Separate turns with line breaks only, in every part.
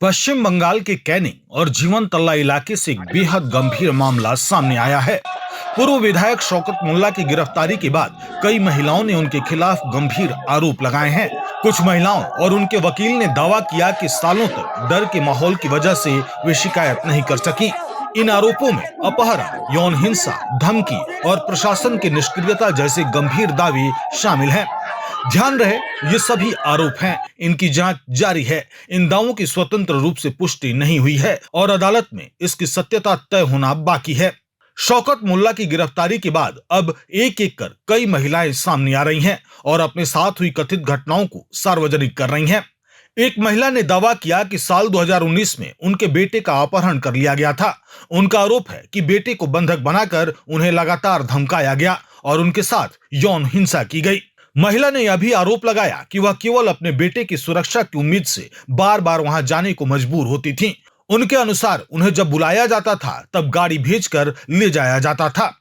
पश्चिम बंगाल के कैनिंग और जीवन तल्ला इलाके से एक बेहद गंभीर मामला सामने आया है। पूर्व विधायक शौकत मुल्ला की गिरफ्तारी के बाद कई महिलाओं ने उनके खिलाफ गंभीर आरोप लगाए हैं। कुछ महिलाओं और उनके वकील ने दावा किया कि सालों तक डर के माहौल की वजह से वे शिकायत नहीं कर सकी। इन आरोपों में अपहरण, यौन हिंसा, धमकी और प्रशासन की निष्क्रियता जैसे गंभीर दावे शामिल हैं। ध्यान रहे, ये सभी आरोप हैं, इनकी जांच जारी है। इन दावों की स्वतंत्र रूप से पुष्टि नहीं हुई है और अदालत में इसकी सत्यता तय होना बाकी है। शौकत मुल्ला की गिरफ्तारी के बाद अब एक एक कर कई महिलाएं सामने आ रही हैं और अपने साथ हुई कथित घटनाओं को सार्वजनिक कर रही हैं। एक महिला ने दावा किया कि साल 2019 में उनके बेटे का अपहरण कर लिया गया था। उनका आरोप है कि बेटे को बंधक बनाकर उन्हें लगातार धमकाया गया और उनके साथ यौन हिंसा की गई। महिला ने यह भी आरोप लगाया कि वह केवल अपने बेटे की सुरक्षा की उम्मीद से बार बार वहां जाने को मजबूर होती थी। उनके अनुसार उन्हें जब बुलाया जाता था तब गाड़ी भेजकर ले जाया जाता था।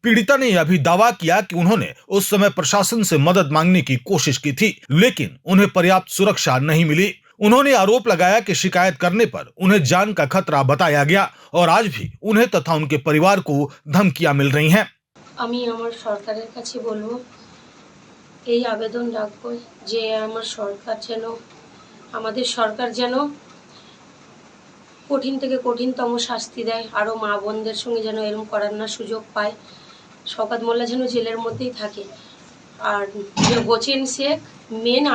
पीड़िता ने यह भी दावा किया कि उन्होंने उस समय प्रशासन से मदद मांगने की कोशिश की थी, लेकिन उन्हें पर्याप्त सुरक्षा नहीं मिली। उन्होंने आरोप लगाया कि शिकायत करने पर उन्हें जान का खतरा बताया गया और आज भी उन्हें तथा उनके परिवार को धमकियां मिल रही हैं।
আমি আমার সরকারের কাছে বলবো, এই আবেদন রাখবো যে আমাদের সরকার যেন কঠিন থেকে কঠিনতম শাস্তি দেয়, আরও মা বোনদের সঙ্গে যেন এরকম করার না সুযোগ পায়। শওকত মোল্লা যেন জেলের মধ্যেই থাকে। আর যে হোসেন শেখ মেন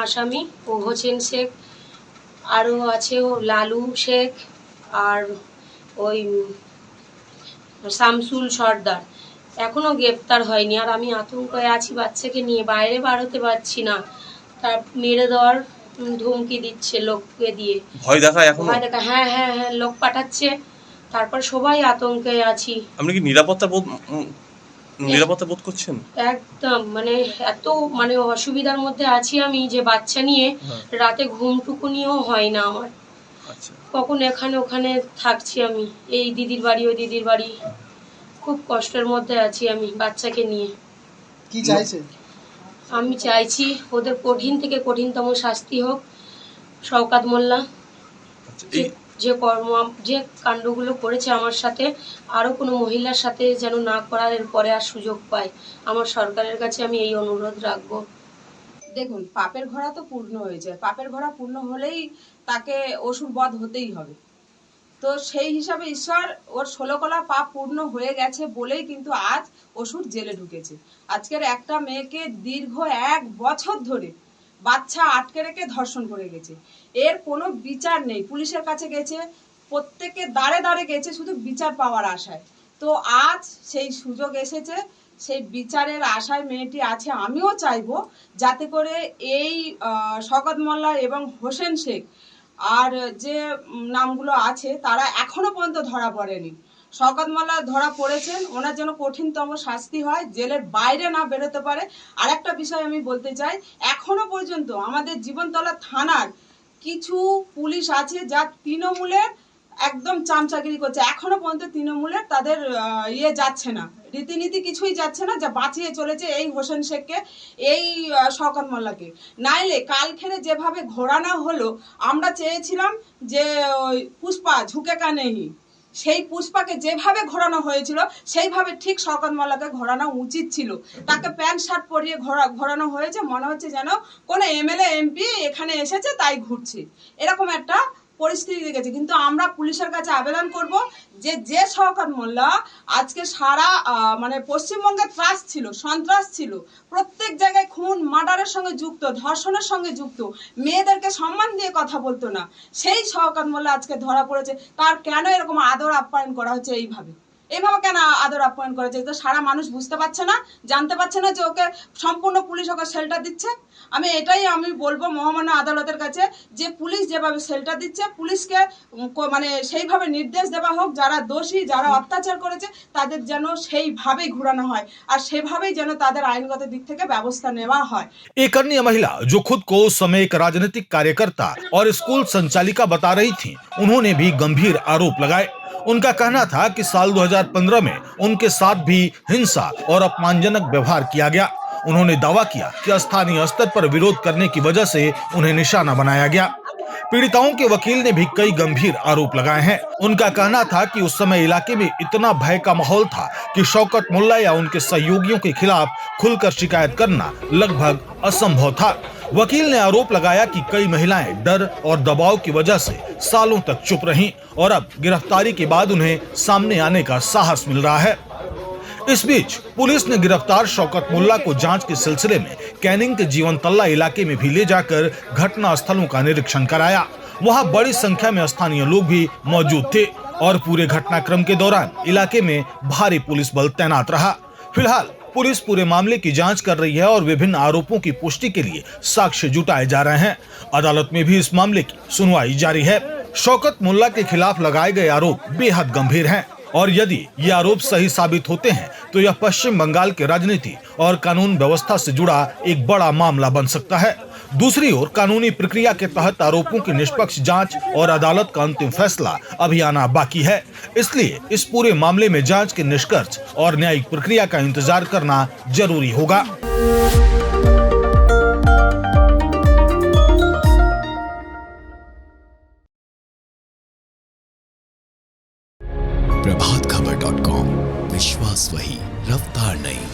আসামি, ও হোসেন শেখ আরও আছে ও লালু শেখ আর ওই শামসুল সর্দার এখনো গ্রেপ্তার হয়নি। আর আমি আতঙ্কে আছি, বাচ্চাকে নিয়ে বাইরে বার হতে পারছি না। তার মেরে দেওয়ার ধমকি দিচ্ছে, লোককে দিয়ে
ভয় দেখায় এখন।
হ্যাঁ হ্যাঁ হ্যাঁ, লোক পাঠাচ্ছে। তারপর সবাই আতঙ্কে আছি।
আপনি কি নিরাপত্তা বোধ করছেন?
একদম এত অসুবিধার মধ্যে আছি আমি, যে বাচ্চা নিয়ে রাতে ঘুমটুকু নিয়েও হয় না আমার। কখন এখানে ওখানে থাকছি আমি, এই দিদির বাড়ি ওই দিদির বাড়ি, খুব কষ্টের মধ্যে আছি আমি বাচ্চাকে নিয়ে।
কি চাইছেন?
আমি চাইছি ওদের কঠিন থেকে কঠিনতম শাস্তি হোক। শওকত মোল্লা যে কাণ্ডগুলো করেছে আমার সাথে, আরো কোনো মহিলার সাথে যেন না করার পরে আর সুযোগ পায়। আমার সরকারের কাছে আমি এই অনুরোধ রাখবো।
দেখুন, পাপের ঘোড়া তো পূর্ণ হয়েছে, পাপের ঘোড়া পূর্ণ হলেই তাকে অসুর বধ হতেই হবে। তো সেই হিসাবে ঈশ্বর ওর 16 কলা পাপ পূর্ণ হয়ে গেছে বলেই কিন্তু আজ অসুর জেলে ঢুকেছে। আজকের একটা মেয়েকে দীর্ঘ 1 বছর ধরে বাচ্চা আটকে রেখে ধর্ষণ করে গেছে। এর কোনো বিচার নেই। পুলিশের কাছে গেছে, প্রত্যেকে দাঁড়ে দাঁড়ে গেছে শুধু বিচার পাওয়ার আশায়। তো আজ সেই সুযোগ এসেছে, সেই বিচারের আশায় মেয়েটি আছে। আমিও চাইবো যাতে করে এই শওকত মোল্লা এবং হোসেন শেখ আর যে নামগুলো আছে তারা এখনো পর্যন্ত ধরা পড়েনি। শওকত মোল্লা ধরা পড়েছেন, ওনার জন্য কঠিনতম শাস্তি হয়, জেলের বাইরে না বেরোতে পারে। আরেকটা বিষয় আমি বলতে চাই, এখনো পর্যন্ত আমাদের জীবনতলা থানার কিছু পুলিশ আছে যা তৃণমূলের একদম চামচাগিরি করছে। এখনো পর্যন্ত তৃণমূলের তাদের যাচ্ছে না, রীতিনীতি কিছুই যাচ্ছে না, যা বাঁচিয়ে চলেছে এই হোসেন শেখকে, এই শওকত মোল্লাকে। নাইলে কালখেরে যেভাবে ঘোরানো হলো, আমরা চেয়েছিলাম যে পুষ্পা ঝুঁকে কা নেহি, সেই পুষ্পাকে যেভাবে ঘোরানো হয়েছিল সেইভাবে ঠিক শওকত মোল্লাকে ঘোরানো উচিত ছিল। তাকে প্যান্ট শার্ট পরিয়ে ঘোরানো হয়েছে, মনে হচ্ছে যেন কোনো এমএলএ এমপি এখানে এসেছে তাই ঘুরছে, এরকম একটা পরিস্থিতি দেখেছে। কিন্তু আমরা পুলিশের কাছে আবেদন করব যে শওকত মোল্লা আজকে সারা পশ্চিমবঙ্গে ত্রাস ছিল, সন্ত্রাস ছিল, প্রত্যেক জায়গায় খুন মার্ডারের সঙ্গে যুক্ত, ধর্ষণের সঙ্গে যুক্ত, মেয়েদেরকে সম্মান দিয়ে কথা বলতো না, সেই শওকত মোল্লা আজকে ধরা পড়েছে। তার কেন এরকম আদর আপ্যায়ন করা হচ্ছে? এইভাবে কেন আদর আপ্যায়ন করেছে? তো সারা মানুষ বুঝতে পারছে না, জানতে পারছে না যে ওকে সম্পূর্ণ পুলিশ ওকে শেল্টার দিচ্ছে। আমি বলবো মহামান্য আদালতের কাছে যে পুলিশ যেভাবে শেল্টার দিচ্ছে, পুলিশকে সেইভাবে নির্দেশ দেওয়া হোক, যারা দোষী, যারা অত্যাচার করেছে তাদের যেন সেইভাবেই ঘুরানো হয় আর সেভাবেই যেন তাদের আইনগত দিক থেকে ব্যবস্থা নেওয়া হয়।
एक अन्य महिला जो खुद को उस समय एक राजनीतिक कार्यकर्ता और स्कूल संचालिका बता रही थी, उन्होंने भी गंभीर आरोप लगाए। उनका कहना था कि साल 2015 में उनके साथ भी हिंसा और अपमानजनक व्यवहार किया गया। उन्होंने दावा किया कि स्थानीय स्तर पर विरोध करने की वजह से उन्हें निशाना बनाया गया। पीड़िताओं के वकील ने भी कई गंभीर आरोप लगाए हैं। उनका कहना था कि उस समय इलाके में इतना भय का माहौल था कि शौकत मुल्ला या उनके सहयोगियों के खिलाफ खुलकर शिकायत करना लगभग असंभव था। वकील ने आरोप लगाया कि कई महिलाएं डर और दबाव की वजह से सालों तक चुप रहीं और अब गिरफ्तारी के बाद उन्हें सामने आने का साहस मिल रहा है। इस बीच पुलिस ने गिरफ्तार शौकत मुल्ला को जांच के सिलसिले में कैनिंग के जीवन तल्ला इलाके में भी ले जाकर घटना स्थलों का निरीक्षण कराया। वहां बड़ी संख्या में स्थानीय लोग भी मौजूद थे और पूरे घटनाक्रम के दौरान इलाके में भारी पुलिस बल तैनात रहा। फिलहाल पुलिस पूरे मामले की जांच कर रही है और विभिन्न आरोपों की पुष्टि के लिए साक्ष्य जुटाए जा रहे हैं। अदालत में भी इस मामले की सुनवाई जारी है। शौकत मुल्ला के खिलाफ लगाए गए आरोप बेहद गंभीर हैं और यदि ये आरोप सही साबित होते हैं तो यह पश्चिम बंगाल की राजनीति और कानून व्यवस्था से जुड़ा एक बड़ा मामला बन सकता है। दूसरी ओर कानूनी प्रक्रिया के तहत आरोपों की निष्पक्ष जांच और अदालत का अंतिम फैसला अभी आना बाकी है। इसलिए इस पूरे मामले में जांच के निष्कर्ष और न्यायिक प्रक्रिया का इंतजार करना जरूरी होगा।
प्रभातखबर.com, विश्वास वही, रफ्तार नहीं।